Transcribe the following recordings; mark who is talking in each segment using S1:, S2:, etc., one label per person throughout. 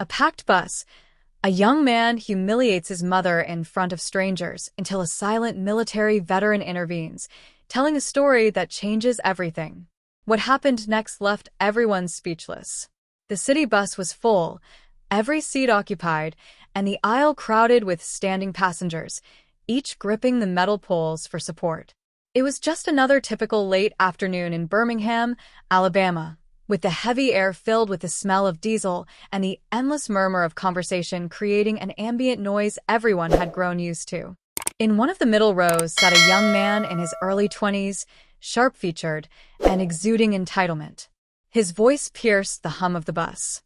S1: A packed bus. A young man humiliates his mother in front of strangers until a silent military veteran intervenes, telling a story that changes everything. What happened next left everyone speechless. The city bus was full, every seat occupied, and the aisle crowded with standing passengers, each gripping the metal poles for support. It was just another typical late afternoon in Birmingham, Alabama, with the heavy air filled with the smell of diesel and the endless murmur of conversation creating an ambient noise everyone had grown used to. In one of the middle rows sat a young man in his early 20s, sharp-featured and exuding entitlement. His voice pierced the hum of the bus.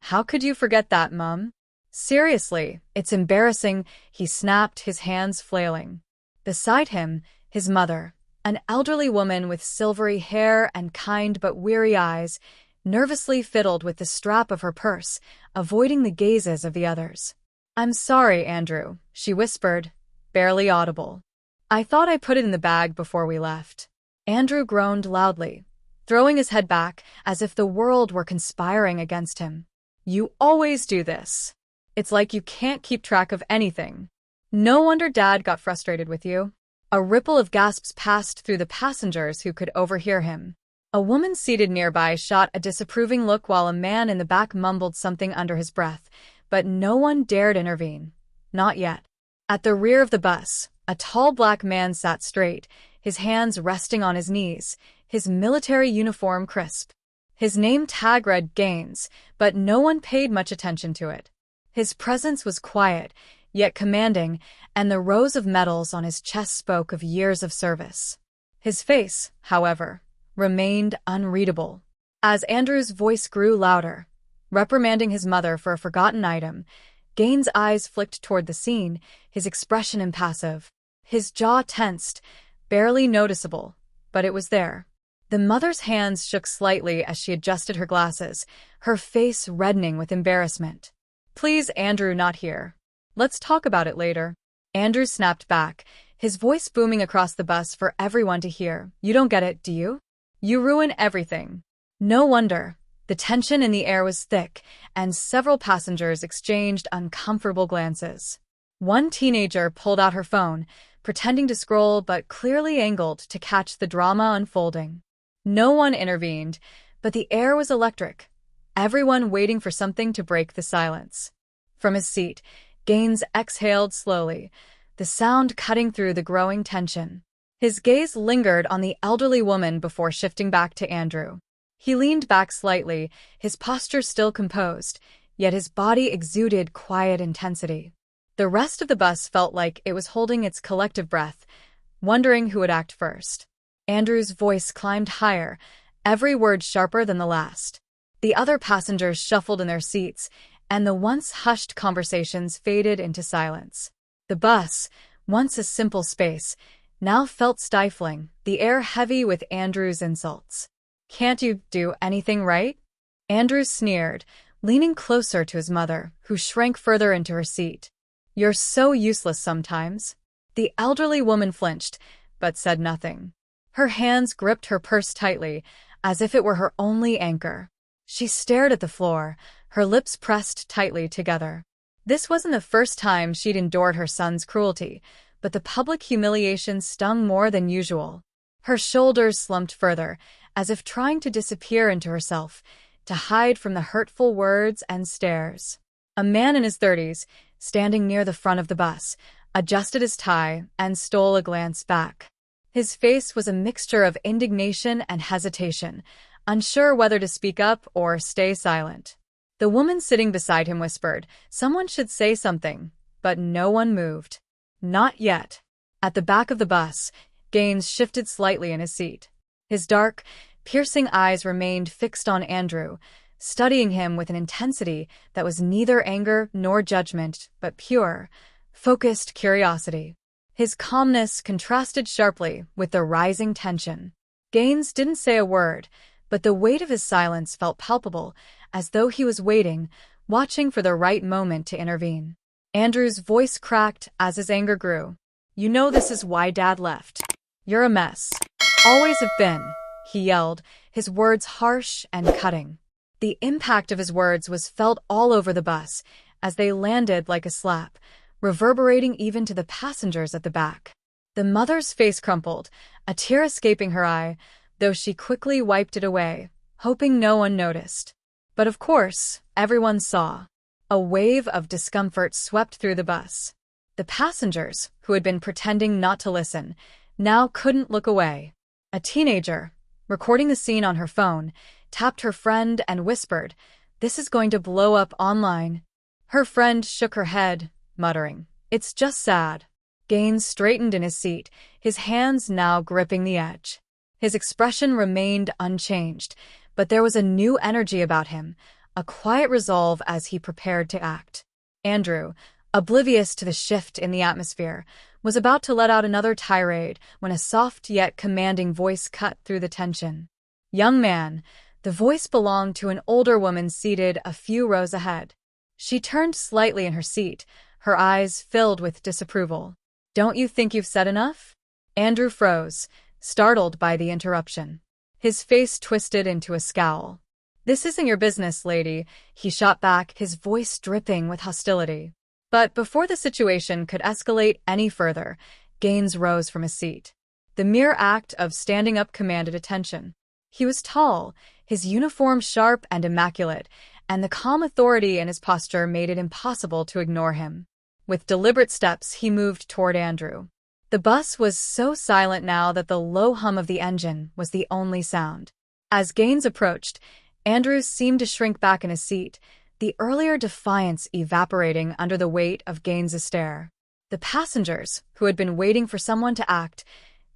S1: "How could you forget that, Mum? Seriously, it's embarrassing," he snapped, his hands flailing. Beside him, his mother, an elderly woman with silvery hair and kind but weary eyes, nervously fiddled with the strap of her purse, avoiding the gazes of the others. "I'm sorry, Andrew," she whispered, barely audible. "I thought I put it in the bag before we left." Andrew groaned loudly, throwing his head back as if the world were conspiring against him. "You always do this. It's like you can't keep track of anything. No wonder Dad got frustrated with you." A ripple of gasps passed through the passengers who could overhear him. A woman seated nearby shot a disapproving look while a man in the back mumbled something under his breath, but no one dared intervene. Not yet. At the rear of the bus, a tall black man sat straight, his hands resting on his knees, his military uniform crisp. His name tag read Gaines, but no one paid much attention to it. His presence was quiet, yet commanding, and the rows of medals on his chest spoke of years of service. His face, however, remained unreadable. As Andrew's voice grew louder, reprimanding his mother for a forgotten item, Gaines' eyes flicked toward the scene, his expression impassive. His jaw tensed, barely noticeable, but it was there. The mother's hands shook slightly as she adjusted her glasses, her face reddening with embarrassment. "Please, Andrew, not here. Let's talk about it later." Andrew snapped back, his voice booming across the bus for everyone to hear. "You don't get it, do you? You ruin everything." No wonder. The tension in the air was thick, and several passengers exchanged uncomfortable glances. One teenager pulled out her phone, pretending to scroll but clearly angled to catch the drama unfolding. No one intervened, but the air was electric, everyone waiting for something to break the silence. From his seat, Gaines exhaled slowly, the sound cutting through the growing tension. His gaze lingered on the elderly woman before shifting back to Andrew. He leaned back slightly, his posture still composed, yet his body exuded quiet intensity. The rest of the bus felt like it was holding its collective breath, wondering who would act first. Andrew's voice climbed higher, every word sharper than the last. The other passengers shuffled in their seats, and the once hushed conversations faded into silence. The bus, once a simple space, now felt stifling, the air heavy with Andrew's insults. "Can't you do anything right?" Andrew sneered, leaning closer to his mother, who shrank further into her seat. "You're so useless sometimes." The elderly woman flinched, but said nothing. Her hands gripped her purse tightly, as if it were her only anchor. She stared at the floor, her lips pressed tightly together. This wasn't the first time she'd endured her son's cruelty, but the public humiliation stung more than usual. Her shoulders slumped further, as if trying to disappear into herself, to hide from the hurtful words and stares. A man in his 30s, standing near the front of the bus, adjusted his tie and stole a glance back. His face was a mixture of indignation and hesitation, unsure whether to speak up or stay silent. The woman sitting beside him whispered, "Someone should say something," but no one moved. Not yet. At the back of the bus, Gaines shifted slightly in his seat. His dark, piercing eyes remained fixed on Andrew, studying him with an intensity that was neither anger nor judgment, but pure, focused curiosity. His calmness contrasted sharply with the rising tension. Gaines didn't say a word, but the weight of his silence felt palpable, as though he was waiting, watching for the right moment to intervene. Andrew's voice cracked as his anger grew. "You know this is why Dad left. You're a mess. Always have been," he yelled, his words harsh and cutting. The impact of his words was felt all over the bus as they landed like a slap, reverberating even to the passengers at the back. The mother's face crumpled, a tear escaping her eye, though she quickly wiped it away, hoping no one noticed. But of course, everyone saw. A wave of discomfort swept through the bus. The passengers, who had been pretending not to listen, now couldn't look away. A teenager, recording the scene on her phone, tapped her friend and whispered, "This is going to blow up online." Her friend shook her head, muttering, "It's just sad." Gaines straightened in his seat, his hands now gripping the edge. His expression remained unchanged, but there was a new energy about him, a quiet resolve as he prepared to act. Andrew, oblivious to the shift in the atmosphere, was about to let out another tirade when a soft yet commanding voice cut through the tension. "Young man," the voice belonged to an older woman seated a few rows ahead. She turned slightly in her seat, her eyes filled with disapproval. "Don't you think you've said enough?" Andrew froze, startled by the interruption. His face twisted into a scowl. "This isn't your business, lady," he shot back, his voice dripping with hostility. But before the situation could escalate any further, Gaines rose from his seat. The mere act of standing up commanded attention. He was tall, his uniform sharp and immaculate, and the calm authority in his posture made it impossible to ignore him. With deliberate steps, he moved toward Andrew. The bus was so silent now that the low hum of the engine was the only sound. As Gaines approached, Andrew seemed to shrink back in his seat, the earlier defiance evaporating under the weight of Gaines's stare. The passengers, who had been waiting for someone to act,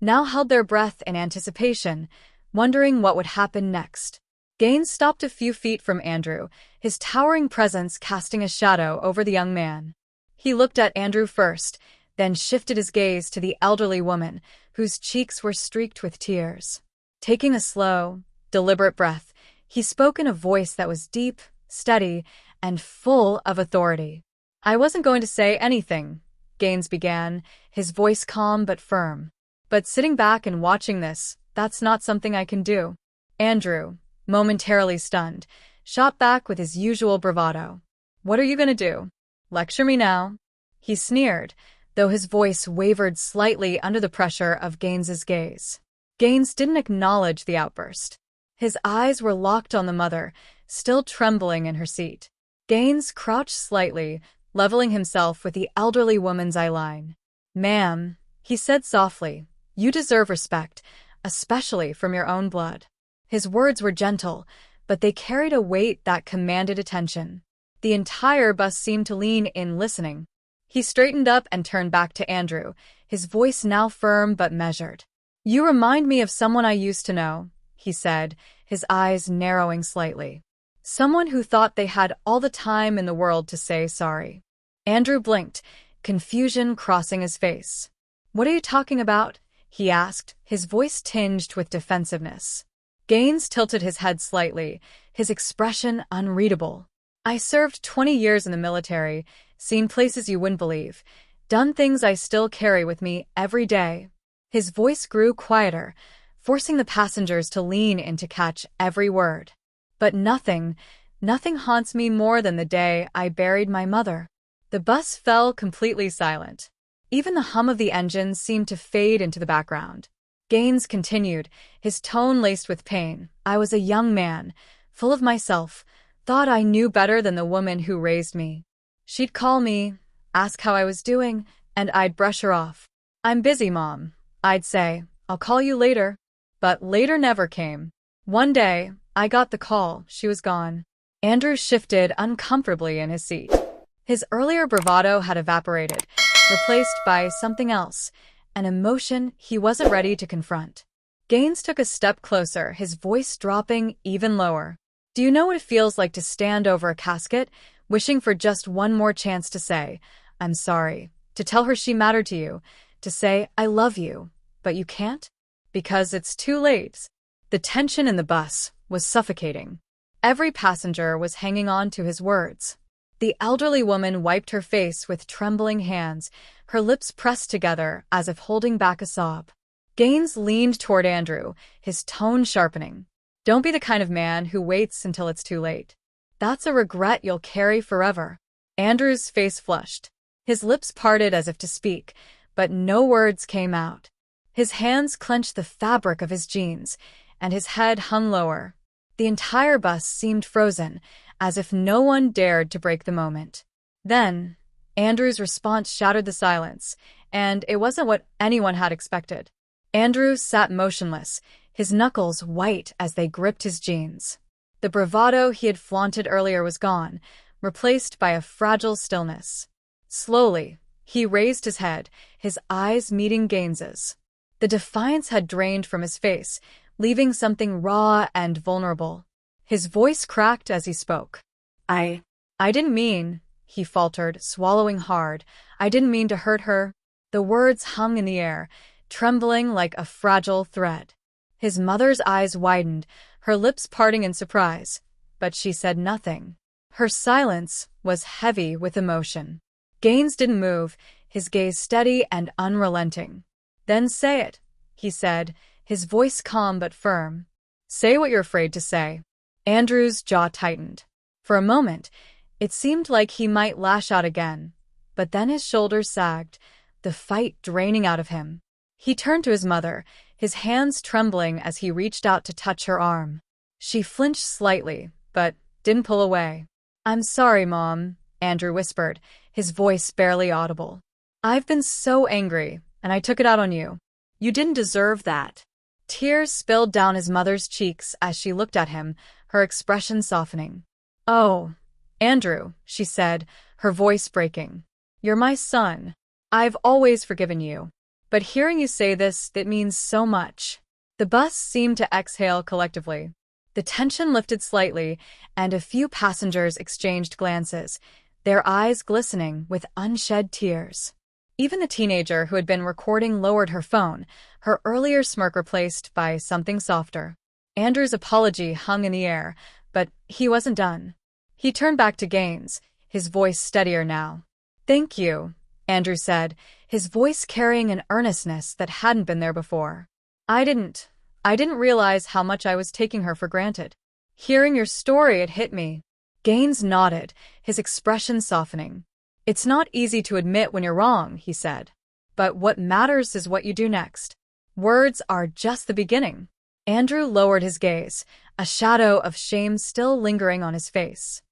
S1: now held their breath in anticipation, wondering what would happen next. Gaines stopped a few feet from Andrew, his towering presence casting a shadow over the young man. He looked at Andrew first, then shifted his gaze to the elderly woman, whose cheeks were streaked with tears. Taking a slow, deliberate breath, he spoke in a voice that was deep, steady, and full of authority. "I wasn't going to say anything," Gaines began, his voice calm but firm. "But sitting back and watching this, that's not something I can do." Andrew, momentarily stunned, shot back with his usual bravado. "What are you going to do? Lecture me now?" He sneered, though his voice wavered slightly under the pressure of Gaines's gaze. Gaines didn't acknowledge the outburst. His eyes were locked on the mother, still trembling in her seat. Gaines crouched slightly, leveling himself with the elderly woman's eyeline. "Ma'am," he said softly, "you deserve respect, especially from your own blood." His words were gentle, but they carried a weight that commanded attention. The entire bus seemed to lean in listening. He straightened up and turned back to Andrew, his voice now firm but measured. "You remind me of someone I used to know," he said, his eyes narrowing slightly. "Someone who thought they had all the time in the world to say sorry." Andrew blinked, confusion crossing his face. "What are you talking about?" he asked, his voice tinged with defensiveness. Gaines tilted his head slightly, his expression unreadable. "I served 20 years in the military, seen places you wouldn't believe, done things I still carry with me every day." His voice grew quieter, forcing the passengers to lean in to catch every word. "But nothing haunts me more than the day I buried my mother." The bus fell completely silent. Even the hum of the engine seemed to fade into the background. Gaines continued, his tone laced with pain. "I was a young man, full of myself, thought I knew better than the woman who raised me. She'd call me, ask how I was doing, and I'd brush her off. 'I'm busy, Mom,' I'd say. 'I'll call you later.' But later never came. One day, I got the call, she was gone." Andrew shifted uncomfortably in his seat. His earlier bravado had evaporated, replaced by something else, an emotion he wasn't ready to confront. Gaines took a step closer, his voice dropping even lower. "Do you know what it feels like to stand over a casket, wishing for just one more chance to say, 'I'm sorry,' to tell her she mattered to you, to say, 'I love you,' but you can't? Because it's too late." The tension in the bus was suffocating. Every passenger was hanging on to his words. The elderly woman wiped her face with trembling hands, her lips pressed together as if holding back a sob. Gaines leaned toward Andrew, his tone sharpening. Don't be the kind of man who waits until it's too late. That's a regret you'll carry forever. Andrew's face flushed. His lips parted as if to speak, but no words came out. His hands clenched the fabric of his jeans, and his head hung lower. The entire bus seemed frozen, as if no one dared to break the moment. Then, Andrew's response shattered the silence, and it wasn't what anyone had expected. Andrew sat motionless, his knuckles white as they gripped his jeans. The bravado he had flaunted earlier was gone, replaced by a fragile stillness. Slowly, he raised his head, his eyes meeting Gaines's. The defiance had drained from his face, leaving something raw and vulnerable. His voice cracked as he spoke. I didn't mean, he faltered, swallowing hard. I didn't mean to hurt her. The words hung in the air, trembling like a fragile thread. His mother's eyes widened, her lips parting in surprise, but she said nothing. Her silence was heavy with emotion. Gaines didn't move, his gaze steady and unrelenting. Then say it, he said, his voice calm but firm. Say what you're afraid to say. Andrew's jaw tightened. For a moment, it seemed like he might lash out again, but then his shoulders sagged, the fight draining out of him. He turned to his mother, his hands trembling as he reached out to touch her arm. She flinched slightly, but didn't pull away. I'm sorry, Mom, Andrew whispered, his voice barely audible. I've been so angry, and I took it out on you. You didn't deserve that. Tears spilled down his mother's cheeks as she looked at him, her expression softening. Oh, Andrew, she said, her voice breaking. You're my son. I've always forgiven you. But hearing you say this, it means so much. The bus seemed to exhale collectively. The tension lifted slightly, and a few passengers exchanged glances, their eyes glistening with unshed tears. Even the teenager who had been recording lowered her phone, her earlier smirk replaced by something softer. Andrew's apology hung in the air, but he wasn't done. He turned back to Gaines, his voice steadier now. Thank you, Andrew said, his voice carrying an earnestness that hadn't been there before. I didn't realize how much I was taking her for granted. Hearing your story, it hit me. Gaines nodded, his expression softening. It's not easy to admit when you're wrong, he said. But what matters is what you do next. Words are just the beginning. Andrew lowered his gaze, a shadow of shame still lingering on his face.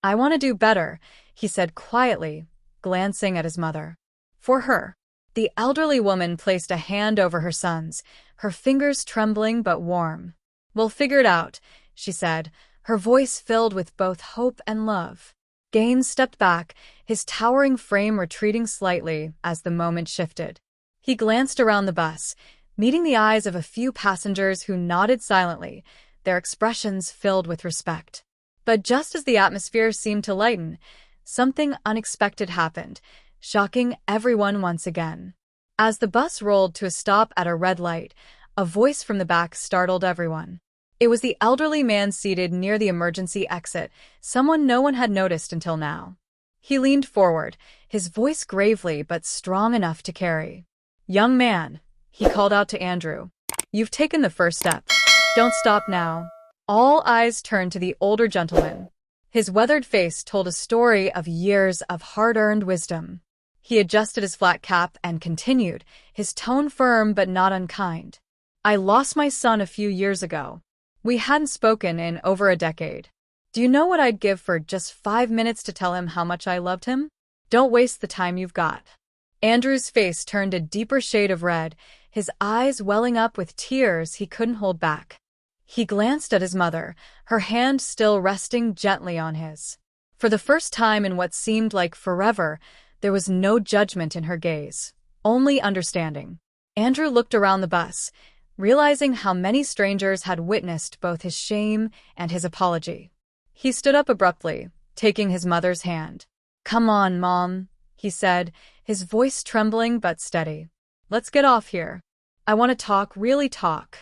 S1: I want to do better, he said quietly, glancing at his mother. For her. The elderly woman placed a hand over her son's, her fingers trembling but warm. We'll figure it out, she said, her voice filled with both hope and love. Gaines stepped back, his towering frame retreating slightly as the moment shifted. He glanced around the bus, meeting the eyes of a few passengers who nodded silently, their expressions filled with respect. But just as the atmosphere seemed to lighten, something unexpected happened, shocking everyone once again. As the bus rolled to a stop at a red light, a voice from the back startled everyone. It was the elderly man seated near the emergency exit, someone no one had noticed until now. He leaned forward, his voice gravely but strong enough to carry. Young man, he called out to Andrew. You've taken the first step. Don't stop now. All eyes turned to the older gentleman. His weathered face told a story of years of hard-earned wisdom. He adjusted his flat cap and continued, his tone firm but not unkind. I lost my son a few years ago. We hadn't spoken in over a decade. Do you know what I'd give for just 5 minutes to tell him how much I loved him? Don't waste the time you've got. Andrew's face turned a deeper shade of red, his eyes welling up with tears he couldn't hold back. He glanced at his mother, her hand still resting gently on his. For the first time in what seemed like forever, there was no judgment in her gaze, only understanding. Andrew looked around the bus, realizing how many strangers had witnessed both his shame and his apology. He stood up abruptly, taking his mother's hand. Come on, Mom, he said, his voice trembling but steady. Let's get off here. I want to talk, really talk.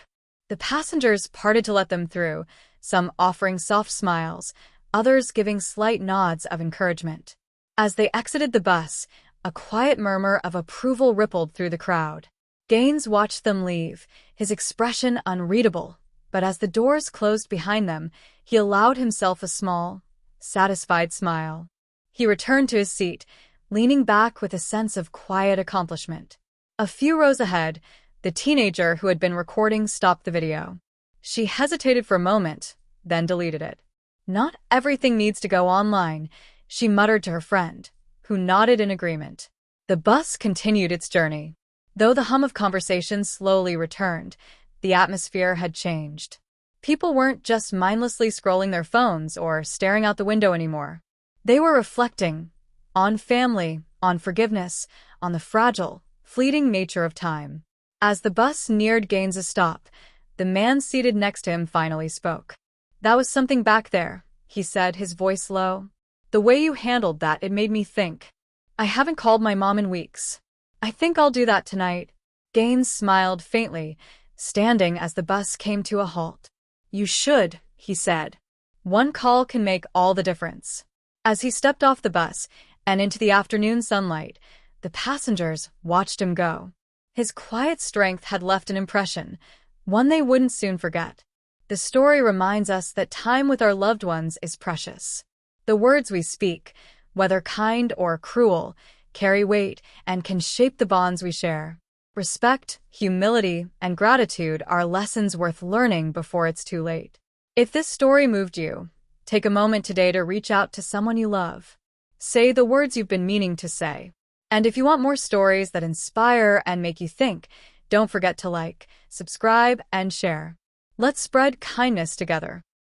S1: The passengers parted to let them through, some offering soft smiles, others giving slight nods of encouragement. As they exited the bus, a quiet murmur of approval rippled through the crowd. Gaines watched them leave, his expression unreadable, But as the doors closed behind them, he allowed himself a small, satisfied smile. He returned to his seat, leaning back with a sense of quiet accomplishment. A few rows ahead, the teenager who had been recording stopped the video. She hesitated for a moment, then deleted it. "Not everything needs to go online," she muttered to her friend, who nodded in agreement. The bus continued its journey. Though the hum of conversation slowly returned, the atmosphere had changed. People weren't just mindlessly scrolling their phones or staring out the window anymore. They were reflecting on family, on forgiveness, on the fragile, fleeting nature of time. As the bus neared Gaines's stop, the man seated next to him finally spoke. "That was something back there," he said, his voice low. "The way you handled that, it made me think. I haven't called my mom in weeks. I think I'll do that tonight." Gaines smiled faintly, standing as the bus came to a halt. "You should," he said. "One call can make all the difference." As he stepped off the bus and into the afternoon sunlight, the passengers watched him go. His quiet strength had left an impression, one they wouldn't soon forget. The story reminds us that time with our loved ones is precious. The words we speak, whether kind or cruel, carry weight and can shape the bonds we share. Respect, humility, and gratitude are lessons worth learning before it's too late. If this story moved you, take a moment today to reach out to someone you love. Say the words you've been meaning to say. And if you want more stories that inspire and make you think, don't forget to like, subscribe, and share. Let's spread kindness together.